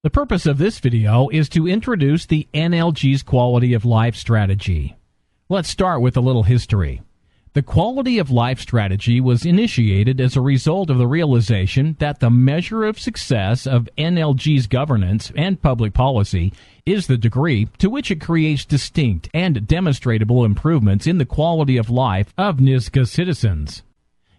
The purpose of this video is to introduce the NLG's Quality of Life Strategy. Let's start with a little history. The Quality of Life Strategy was initiated as a result of the realization that the measure of success of NLG's governance and public policy is the degree to which it creates distinct and demonstrable improvements in the quality of life of Nisga'a citizens.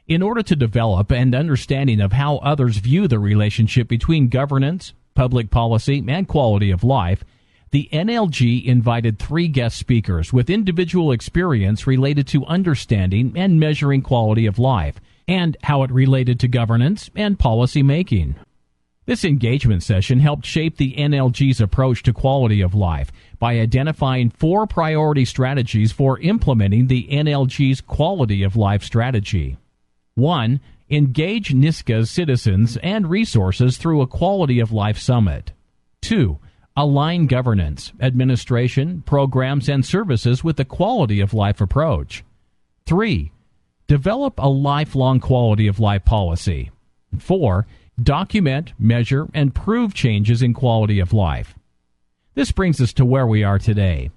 In order to develop an understanding of how others view the relationship between governance, public policy, and quality of life, the NLG invited 3 guest speakers with individual experience related to understanding and measuring quality of life, and how it related to governance and policy making. This engagement session helped shape the NLG's approach to quality of life by identifying 4 priority strategies for implementing the NLG's Quality of Life Strategy. 1. Engage Nisga'a citizens and resources through a Quality of Life Summit. 2. Align governance, administration, programs, and services with the quality of life approach. 3. Develop a lifelong quality of life policy. 4. Document, measure, and prove changes in quality of life. This brings us to where we are today.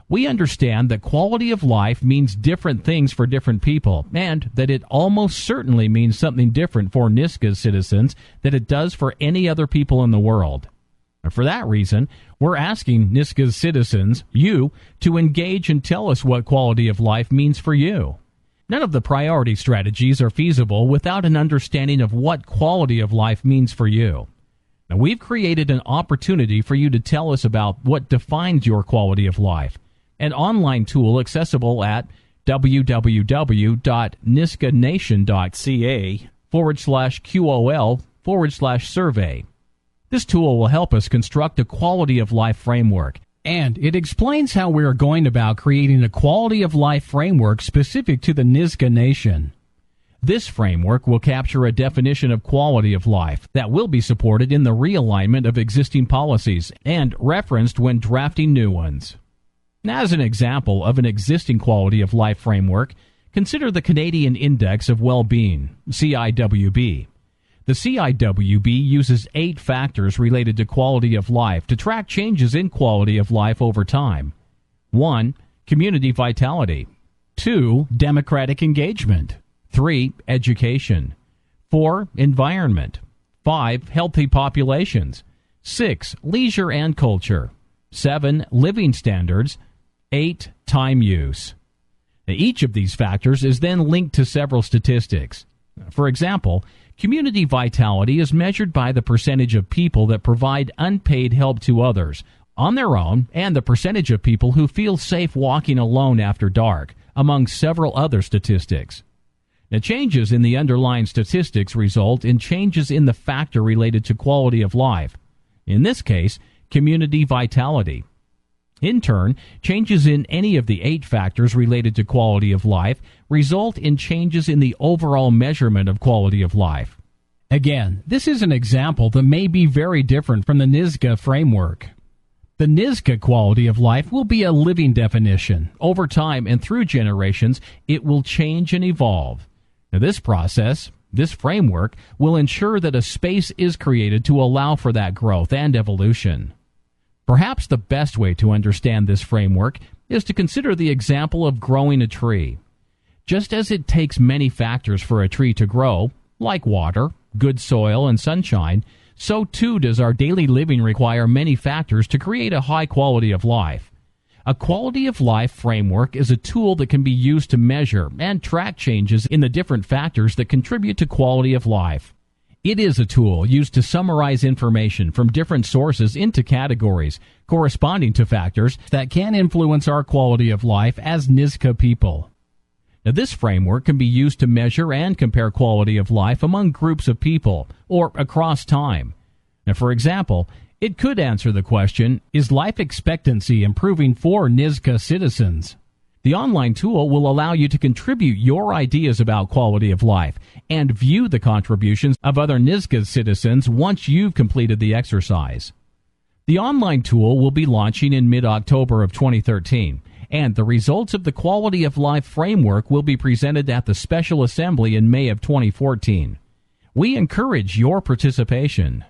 We understand that quality of life means different things for different people, and that it almost certainly means something different for Nisga'a citizens than it does for any other people in the world. For that reason, we're asking Nisga'a citizens, you, to engage and tell us what quality of life means for you. None of the priority strategies are feasible without an understanding of what quality of life means for you. Now, we've created an opportunity for you to tell us about what defines your quality of life, an online tool accessible at www.nisgaanation.ca/QOL/survey. This tool will help us construct a quality of life framework, and it explains how we are going about creating a quality of life framework specific to the Nisga'a Nation. This framework will capture a definition of quality of life that will be supported in the realignment of existing policies and referenced when drafting new ones. As an example of an existing quality of life framework, consider the Canadian Index of Well-Being, CIWB. The CIWB uses 8 factors related to quality of life to track changes in quality of life over time. 1. Community vitality. 2. Democratic engagement. 3. Education. 4. Environment. 5. Healthy populations. 6. Leisure and culture. 7. Living standards. 8. Time use. Now, each of these factors is then linked to several statistics. For example, community vitality is measured by the percentage of people that provide unpaid help to others on their own and the percentage of people who feel safe walking alone after dark, among several other statistics. Now, changes in the underlying statistics result in changes in the factor related to quality of life. In this case, community vitality. In turn, changes in any of the 8 factors related to quality of life result in changes in the overall measurement of quality of life. Again, this is an example that may be very different from the Nisga'a framework. The Nisga'a quality of life will be a living definition. Over time and through generations, it will change and evolve. Now, this process, this framework, will ensure that a space is created to allow for that growth and evolution. Perhaps the best way to understand this framework is to consider the example of growing a tree. Just as it takes many factors for a tree to grow, like water, good soil, and sunshine, so too does our daily living require many factors to create a high quality of life. A quality of life framework is a tool that can be used to measure and track changes in the different factors that contribute to quality of life. It is a tool used to summarize information from different sources into categories corresponding to factors that can influence our quality of life as Nisga'a people. Now, this framework can be used to measure and compare quality of life among groups of people or across time. Now, for example, it could answer the question, is life expectancy improving for Nisga'a citizens? The online tool will allow you to contribute your ideas about quality of life and view the contributions of other Nisga'a citizens once you've completed the exercise. The online tool will be launching in mid-October of 2013, and the results of the Quality of Life framework will be presented at the Special Assembly in May of 2014. We encourage your participation.